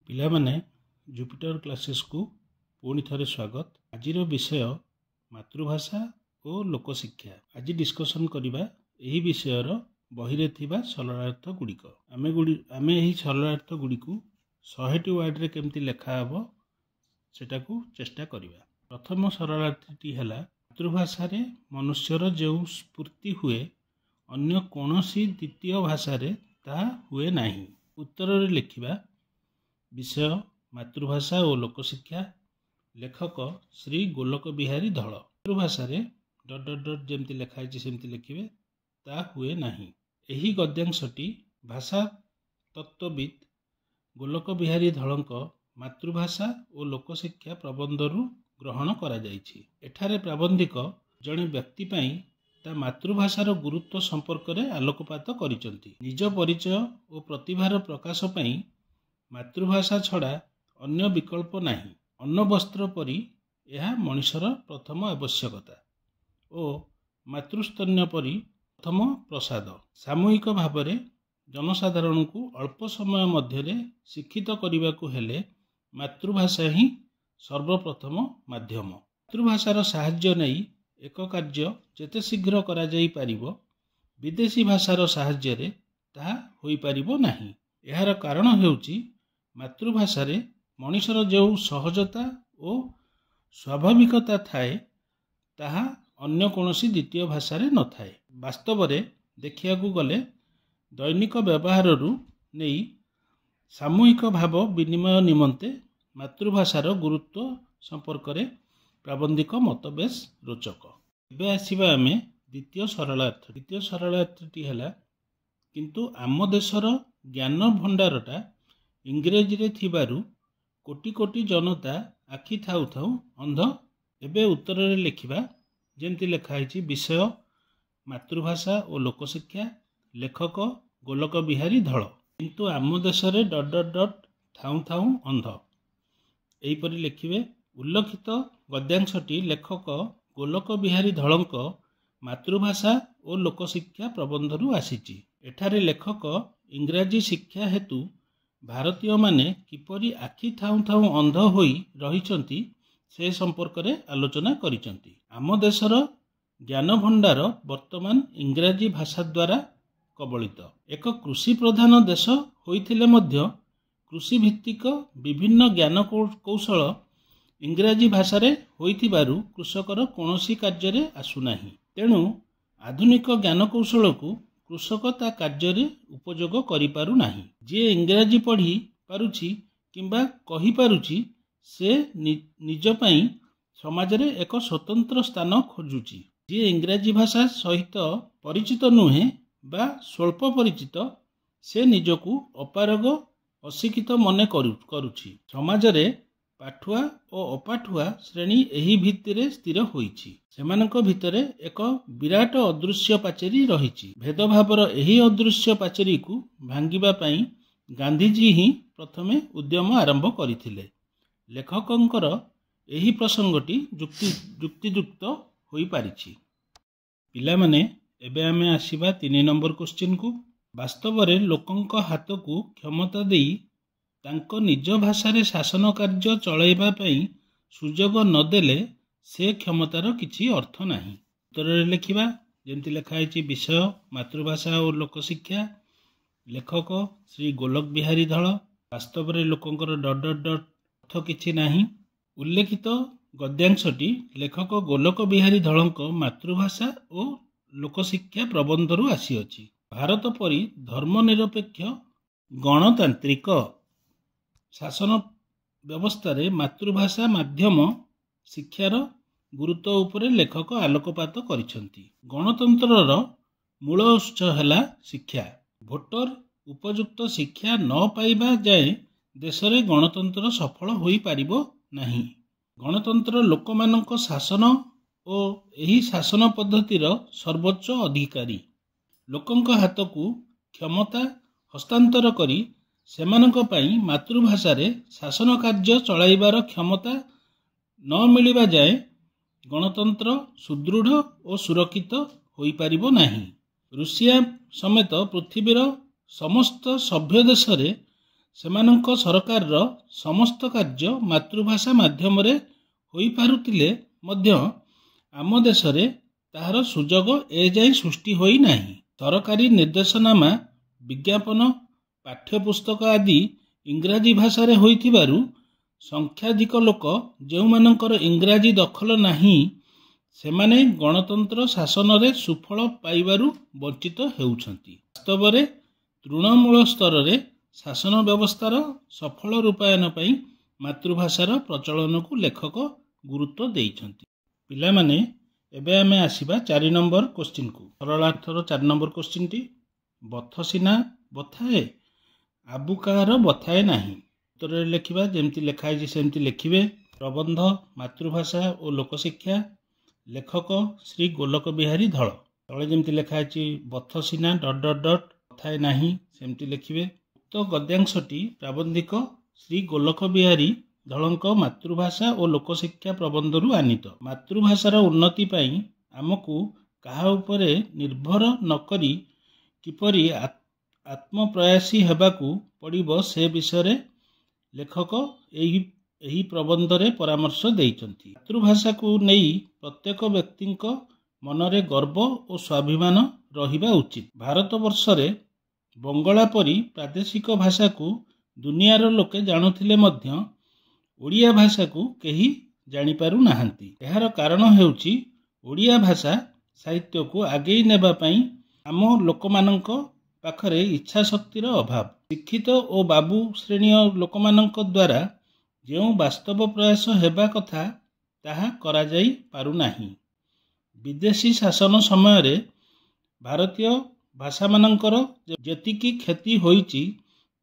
ପିଲାମାନେ ଜୁପିଟର କ୍ଲାसेस को पुणी थे स्वागत। आज विषय मातृभाषा और लोकशिक्षा। आज डिस्कसन करवा यही विषयर बही थिबा सरलार्थ गुड़िक आम यही सरलार्थ गुड़ी 100टी वार्ड रे केमती लेखा हम सेटा को चेष्टा करवा। प्रथम सरलार्थटी है मातृभाषा रे मनुष्यर जो स्फूर्ति हुए अन्य कौनसी द्वितीय भाषा रे ता हुए नहीं। उत्तर रे लिखिबा विषय मातृभाषा और लोकशिक्षा। लेखक श्री गोलक बिहारी धल। मातृभाषा रे ... जमती लिखाई सेमती लिखिबे ता हुए नहीं। एही गद्यांशटी भाषा तत्वविद गोलक बिहारी धलक मातृभाषा और लोकशिक्षा प्रबंधरू ग्रहण करा जाइछि। एठारे प्राबंधिक जड़े व्यक्ति पाई ता मातृभाषार गुरुत्व संपर्क में आलोकपात करिसंति। निज परिचय और प्रतिभार प्रकाश पाई मातृभाषा छड़ा अन्य विकल्प नहीं। अन्न वस्त्र परी यह मनुष्यर प्रथम आवश्यकता और मातृस्तन्य परी प्रथम प्रसाद। सामूहिक भाव में जनसाधारण को अल्प समय मध्य शिक्षित करने को हेले मातृभाषा ही सर्वप्रथम माध्यम। मातृभाषार साहाय्य नहीं एक कार्य जेते शीघ्र करा जाई पारिबो विदेशी भाषार साहाय्य रे ताहा होई पारिबो नाही। एहार कारण हेउची मातृभाषा रे मनुष्यर जो सहजता और स्वाभाविकता थाए ताहा अन्य कौनसी द्वितीय भाषा रे न थाए। वास्तव रे देखिया को गले दैनिक व्यवहार रु नहीं सामूहिक भाव विनिमय निमंते मातृभाषार गुरुत्व संपर्क में प्राबंधिक मत बेस रोचक। एबे आसीबा आमे द्वितीय सरलार्थ। द्वितीय सरलार्थटी है किंतु आम देशर ज्ञान भंडारटा इंग्रेजी रे थिबारु कोटी कोटी जनता आखि थाउ थाउ अंध। एबे उत्तर रे लिखिबा जेमती लिखाई विषय मातृभाषा और लोकशिक्षा। लेखक गोलक बिहारी धल। किंतु आम देश रे ... थाउ थाउ अंध एहीपरि लिखिबे। उल्लेखित गद्यांशटी लेखक गोलक बिहारी धलक मातृभाषा और लोकशिक्षा प्रबंधरू आसीची। एठारे लेखक इंग्राजी शिक्षा हेतु भारतीय माने किपरि आखि थाउ थाउ अंध होई रहिचंती से संपर्क में आलोचना करिचंती। आम देशर ज्ञान भंडार वर्तमान इंग्राजी भाषा द्वारा कबलित। एक कृषि प्रधान देश होइथिले मध्य कृषि भित्तिक विभिन्न ज्ञान कौशल इंग्राजी भाषा रे होइथिबारु कृषकर कौनसी कार्य रे आसुनाही। तेणु आधुनिक ज्ञान कौशल को कृषक ता कार्य रे उपयोग करि पारु नाही। जे इंग्राजी पढ़ी पारुछि किंबा कहि पारुछि से निज पई समाज रे एक स्वतंत्र स्थान खोजुछि। जे इंग्राजी भाषा सहित परिचित नुहे बा स्वल्प परिचित से निजकू अपारग अशिक्षित मने करुछि। समाज रे पाठुआ और अपाठुआ श्रेणी एही भित्तिरे स्थिर होईछि। सेमानक भितरे एक विराट अदृश्य पाचेरी रहिछि। भेदभावर एही अदृश्य पाचेरी को भांगिबा पई गांधीजी ही प्रथमे उद्यम आरंभ करथिले। लेखकंकर एही प्रसंगटी युक्तियुक्त होई पारिछि। पिला माने एबे आमे आसीबा 3 नंबर क्वेश्चन को। वास्तव रे लोकंक हाथ को क्षमता देई तांको निज भाषा रे शासन कार्य चलाइबा पई सुजोग नदेले से क्षमतार किछि अर्थ नाही। उत्तर रे लिखिबा जेमती लिखाई विषय मातृभाषा और लोकशिक्षा। लेखक श्री गोलक बिहारी धल। वास्तव रे लोकंकर ... अर्थ किछि नाही। उल्लेखित गद्यांशटी लेखक गोलक बिहारी धलक मातृभाषा और लोकशिक्षा प्रबंधरू आसीअछि। भारत परी धर्मनिरपेक्ष गणतांत्रिक शासन व्यवस्था रे मातृभाषा माध्यम शिक्षार गुरुत्व उपरे लेखक आलोकपात करिसंति। गणतंत्रर मूल उत्स है शिक्षा। भोटर उपयुक्त शिक्षा न पाइबा जाए देश रे गणतंत्र सफल होई पारिबो नाही। गणतंत्र लोकमानक शासन और एही शासन पद्धतिर सर्वोच्च अधिकारी। लोकंक हाथ को क्षमता हस्तांतर करी सेमानक पई मातृभाषा रे शासन कार्य चलाइबार क्षमता न मिलिबा जाए गणतंत्र सुदृढ़ और सुरक्षित होई पारिबो नाही। रूसिया समेत पृथ्वीर समस्त सभ्य देश रे ସେମାନଙ୍କ ସରକାରର ସମସ୍ତ କାର୍ଯ୍ୟ ମାତୃଭାଷା ମାଧ୍ୟମରେ ହୋଇପାରୁଥିଲେ ମଧ୍ୟ ଆମ ଦେଶରେ ତାହାର ସୁଯୋଗ ଏଯାଏଁ ସୃଷ୍ଟି ହୋଇନାହିଁ। ସରକାରୀ ନିର୍ଦ୍ଦେଶନାମା, ବିଜ୍ଞାପନ, ପାଠ୍ୟପୁସ୍ତକ ଆଦି ଇଂରାଜୀ ଭାଷାରେ ହୋଇଥିବାରୁ ସଂଖ୍ୟାଧିକ ଲୋକ ଯେଉଁମାନଙ୍କର ଇଂରାଜୀ ଦଖଲ ନାହିଁ ସେମାନେ ଗଣତନ୍ତ୍ର ଶାସନରେ ସୁଫଳ ପାଇବାରୁ ବଞ୍ଚିତ ହେଉଛନ୍ତି। ବାସ୍ତବରେ ତୃଣମୂଳ ସ୍ତରରେ ଶାସନ ବ୍ୟବସ୍ଥାର ସଫଳ ରୂପାୟନ ପାଇଁ ମାତୃଭାଷାର ପ୍ରଚଳନକୁ ଲେଖକ ଗୁରୁତ୍ୱ ଦେଇଛନ୍ତି। ପିଲାମାନେ, ଏବେ ଆମେ ଆସିବା 4 ନମ୍ବର କୋଶ୍ଚିନ୍କୁ। ସରଳାର୍ଥର 4 ନମ୍ବର କୋଶ୍ଚିନ୍ଟି, ବଥ ସିନା ବଥାଏ, ଆବୁ କାହାର ବଥାଏ ନାହିଁ। ଉତ୍ତରରେ ଲେଖିବା, ଯେମିତି ଲେଖା ହେଇଛି ସେମିତି ଲେଖିବେ। ପ୍ରବନ୍ଧ ମାତୃଭାଷା ଓ ଲୋକଶିକ୍ଷା, ଲେଖକ ଶ୍ରୀ ଗୋଲକ ବିହାରୀ ଧଳ। ତଳେ ଯେମିତି ଲେଖା ହେଇଛି ବଥ ସିନା ... ବଥାଏ ନାହିଁ ସେମିତି ଲେଖିବେ। ଉକ୍ତ ଗଦ୍ୟାଂଶଟି ପ୍ରାବନ୍ଧିକ ଶ୍ରୀ ଗୋଲକ ବିହାରୀ ଧଳଙ୍କ ମାତୃଭାଷା ଓ ଲୋକଶିକ୍ଷା ପ୍ରବନ୍ଧରୁ ଆନିତ। ମାତୃଭାଷାର ଉନ୍ନତି ପାଇଁ ଆମକୁ କାହା ଉପରେ ନିର୍ଭର ନକରି କିପରି ଆତ୍ମପ୍ରୟାସୀ ହେବାକୁ ପଡ଼ିବ ସେ ବିଷୟରେ ଲେଖକ ଏହି ପ୍ରବନ୍ଧରେ ପରାମର୍ଶ ଦେଇଛନ୍ତି। ମାତୃଭାଷାକୁ ନେଇ ପ୍ରତ୍ୟେକ ବ୍ୟକ୍ତିଙ୍କ ମନରେ ଗର୍ବ ଓ ସ୍ୱାଭିମାନ ରହିବା ଉଚିତ। ଭାରତବର୍ଷରେ ବଙ୍ଗଳା ପରି ପ୍ରାଦେଶିକ ଭାଷାକୁ ଦୁନିଆର ଲୋକେ ଜାଣୁଥିଲେ ମଧ୍ୟ ଓଡ଼ିଆ ଭାଷାକୁ କେହି ଜାଣିପାରୁନାହାନ୍ତି। ଏହାର କାରଣ ହେଉଛି ଓଡ଼ିଆ ଭାଷା ସାହିତ୍ୟକୁ ଆଗେଇ ନେବା ପାଇଁ ଆମ ଲୋକମାନଙ୍କ ପାଖରେ ଇଚ୍ଛାଶକ୍ତିର ଅଭାବ। ଶିକ୍ଷିତ ଓ ବାବୁ ଶ୍ରେଣୀୟ ଲୋକମାନଙ୍କ ଦ୍ୱାରା ଯେଉଁ ବାସ୍ତବ ପ୍ରୟାସ ହେବା କଥା ତାହା କରାଯାଇ ପାରୁନାହିଁ। ବିଦେଶୀ ଶାସନ ସମୟରେ ଭାରତୀୟ ଭାଷାମାନଙ୍କର ଯେତିକି କ୍ଷତି ହୋଇଛି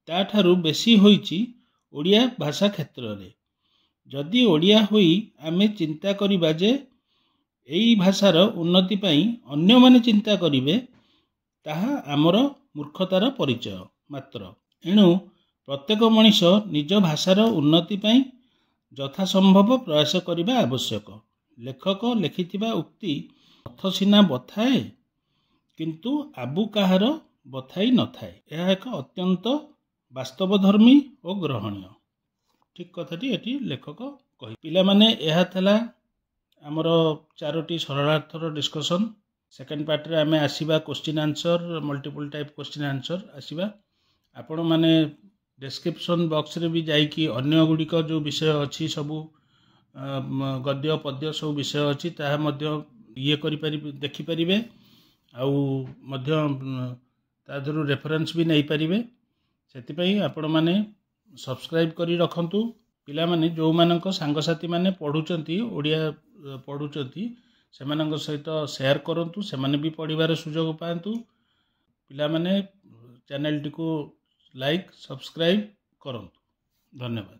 ତାଠାରୁ ବେଶୀ ହୋଇଛି ଓଡ଼ିଆ ଭାଷା କ୍ଷେତ୍ରରେ। ଯଦି ଓଡ଼ିଆ ହୋଇ ଆମେ ଚିନ୍ତା କରିବା ଯେ ଏହି ଭାଷାର ଉନ୍ନତି ପାଇଁ ଅନ୍ୟମାନେ ଚିନ୍ତା କରିବେ, ତାହା ଆମର ମୂର୍ଖତାର ପରିଚୟ ମାତ୍ର। ଏଣୁ ପ୍ରତ୍ୟେକ ମଣିଷ ନିଜ ଭାଷାର ଉନ୍ନତି ପାଇଁ ଯଥାସମ୍ଭବ ପ୍ରୟାସ କରିବା ଆବଶ୍ୟକ। ଲେଖକ ଲେଖିଥିବା ଉକ୍ତି ବଥ ସିନା ବଥାଏ କିନ୍ତୁ ଆବୁ କାହାର ବଥାଇ ନଥାଏ, ଏହା ଏକ ଅତ୍ୟନ୍ତ ବାସ୍ତବଧର୍ମୀ ଓ ଗ୍ରହଣୀୟ ଠିକ୍ କଥାଟି ଏଠି ଲେଖକ କହି। ପିଲାମାନେ, ଏହା ଥିଲା ଆମର 4ଟି ସରଳାର୍ଥର ଡିସ୍କସନ୍। ସେକେଣ୍ଡ ପାର୍ଟରେ ଆମେ ଆସିବା question answer, multiple type question answer ଆସିବା। ଆପଣମାନେ ଡେସ୍କ୍ରିପସନ୍ ବକ୍ସରେ ବି ଯାଇକି ଅନ୍ୟ ଗୁଡ଼ିକ ଯେଉଁ ବିଷୟ ଅଛି ସବୁ ଗଦ୍ୟ ପଦ୍ୟ ସବୁ ବିଷୟ ଅଛି ତାହା ମଧ୍ୟ ଦେଖିପାରିବେ, ଆଉ ମଧ୍ୟ ତା ଦେହରୁ ରେଫରେନ୍ସ ବି ନେଇପାରିବେ। ସେଥିପାଇଁ ଆପଣମାନେ ସବସ୍କ୍ରାଇବ୍ କରି ରଖନ୍ତୁ। ପିଲାମାନେ ଯେଉଁମାନଙ୍କ ସାଙ୍ଗସାଥିମାନେ ପଢ଼ୁଛନ୍ତି, ଓଡ଼ିଆ ପଢ଼ୁଛନ୍ତି, ସେମାନଙ୍କ ସହିତ ସେୟାର କରନ୍ତୁ, ସେମାନେ ବି ପଢ଼ିବାର ସୁଯୋଗ ପାଆନ୍ତୁ। ପିଲାମାନେ ଚ୍ୟାନେଲଟିକୁ ଲାଇକ୍ ସବସ୍କ୍ରାଇବ୍ କରନ୍ତୁ। ଧନ୍ୟବାଦ।